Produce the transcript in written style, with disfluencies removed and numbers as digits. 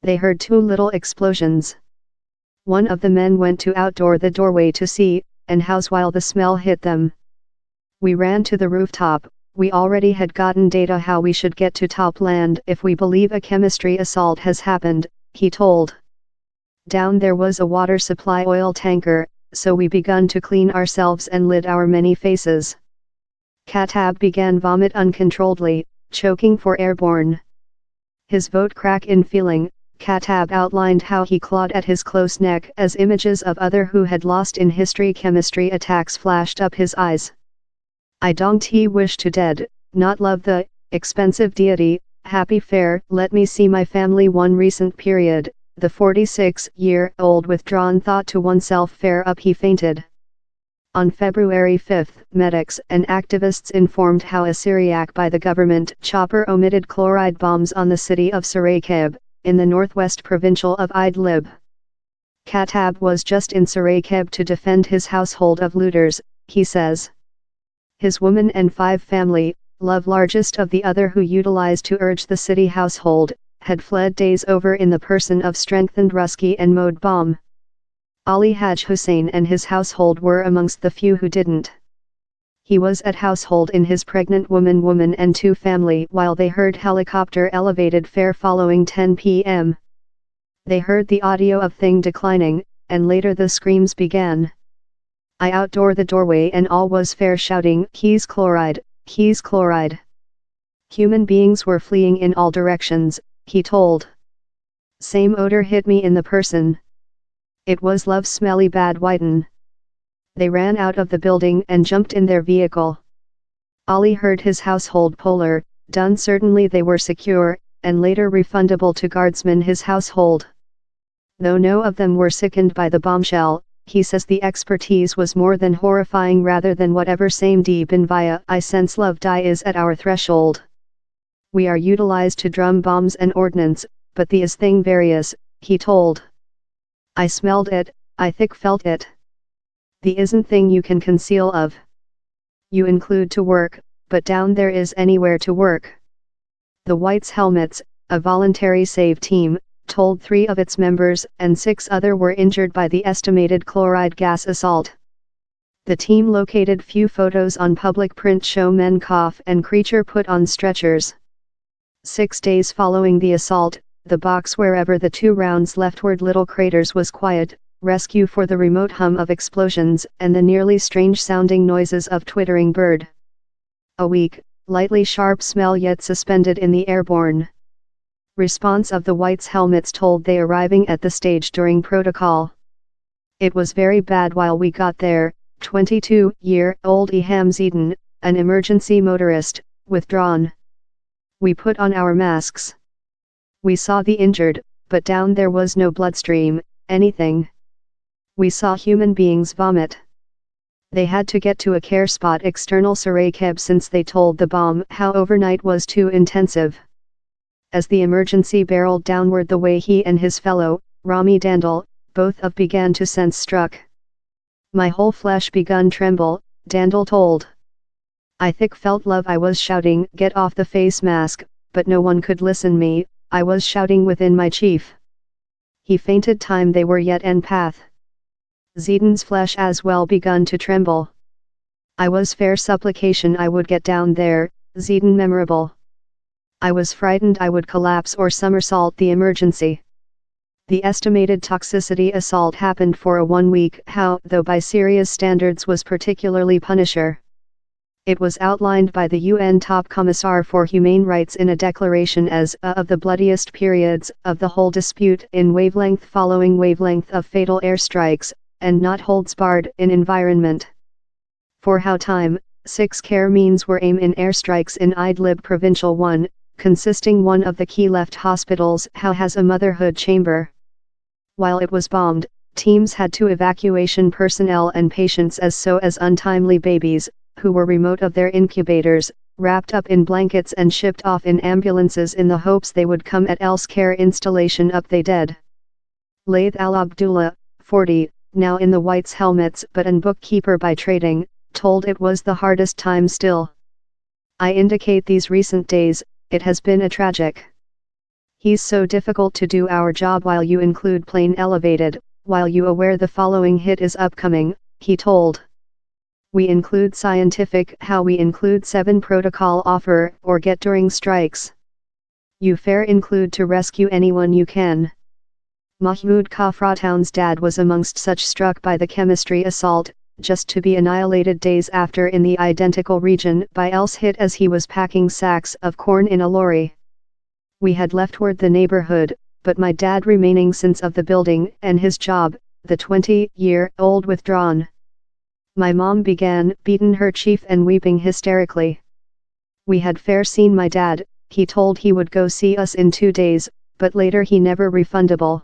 they heard two little explosions. One of the men went to outdoor the doorway to see, and house while the smell hit them. We ran to the rooftop. We already had gotten data how we should get to top land if we believe a chemistry assault has happened, he told. Down there was a water supply oil tanker, so we begun to clean ourselves and lid our many faces. Khattab began vomit uncontrollably, choking for airborne. His vote crack in feeling, Khattab outlined how he clawed at his close neck as images of other who had lost in history chemistry attacks flashed up his eyes. I don't he wish to dead, not love the expensive deity, happy fair, let me see my family one recent period, the 46-year-old withdrawn thought to oneself fair up he fainted. On February 5, medics and activists informed how a Syriac by the government chopper omitted chloride bombs on the city of Saraqeb, in the northwest provincial of Idlib. Khattab was just in Saraqeb to defend his household of looters, he says. His woman and 5 family, love largest of the other who utilized to urge the city household, had fled days over in the person of strengthened Ruski and Mode Bomb. Ali Haj Hussein and his household were amongst the few who didn't. He was at household in his pregnant woman and 2 family while they heard helicopter elevated fare following 10 p.m. They heard the audio of thing declining, and later the screams began. I outdoor the doorway and all was fair shouting, he's chloride, he's chloride. Human beings were fleeing in all directions, he told. Same odor hit me in the person. It was love smelly bad whiten. They ran out of the building and jumped in their vehicle. Ali heard his household polar, done certainly they were secure, and later refundable to guardsmen his household. Though no of them were sickened by the bombshell, he says the expertise was more than horrifying rather than whatever same deep in via I sense love die is at our threshold. We are utilized to drum bombs and ordnance, but the is thing various, he told. I smelled it, I thick felt it. The isn't thing you can conceal of. You include to work, but down there is anywhere to work. The Whites Helmets, a voluntary save team, told 3 of its members and 6 other were injured by the estimated chloride gas assault. The team located few photos on public print show men cough and creature put on stretchers. 6 days following the assault, the box wherever the 2 rounds leftward little craters was quiet, rescue for the remote hum of explosions and the nearly strange-sounding noises of twittering bird. A weak, lightly sharp smell yet suspended in the airborne response of the Whites Helmets told they arriving at the stage during protocol. It was very bad while we got there, 22-year-old Eham Zedin, an emergency motorist, withdrawn. We put on our masks. We saw the injured, but down there was no bloodstream, anything. We saw human beings vomit. They had to get to a care spot external Saraqeb since they told the bomb how overnight was too intensive. As the emergency barreled downward the way he and his fellow, Rami Dandel, both of began to sense struck. My whole flesh begun tremble, Dandel told. I thick felt love I was shouting get off the face mask, but no one could listen me, I was shouting within my chief. He fainted time they were yet en path. Zedin's flesh as well begun to tremble. I was fair supplication I would get down there, Zedin memorable. I was frightened I would collapse or somersault the emergency. The estimated toxicity assault happened for a 1 week how though by Syria's standards was particularly punisher. It was outlined by the UN Top Commissar for Humane Rights in a declaration as of the bloodiest periods of the whole dispute in wavelength following wavelength of fatal airstrikes, and not holds barred in environment. For how time, 6 care means were aim in airstrikes in Idlib Provincial 1, consisting one of the key left hospitals how has a motherhood chamber. While it was bombed, teams had to evacuation personnel and patients as untimely babies, who were remote of their incubators, wrapped up in blankets and shipped off in ambulances in the hopes they would come at else care installation up they dead. Laith Al-Abdullah, 40, now in the Whites Helmets but an bookkeeper by trading, told it was the hardest time still. I indicate these recent days, it has been a tragic He's so difficult to do our job while you include plane elevated, while you aware the following hit is upcoming, he told. We include scientific, how we include 7 protocol offer, or get during strikes. You fair include to rescue anyone you can. Mahmoud Kafratown's dad was amongst such struck by the chemistry assault, just to be annihilated days after in the identical region by else hit as he was packing sacks of corn in a lorry. We had leftward the neighborhood, but my dad remaining since of the building and his job, the 20-year-old withdrawn. My mom began beaten her chief and weeping hysterically. We had fair seen my dad, he told he would go see us in 2 days, but later he never refundable.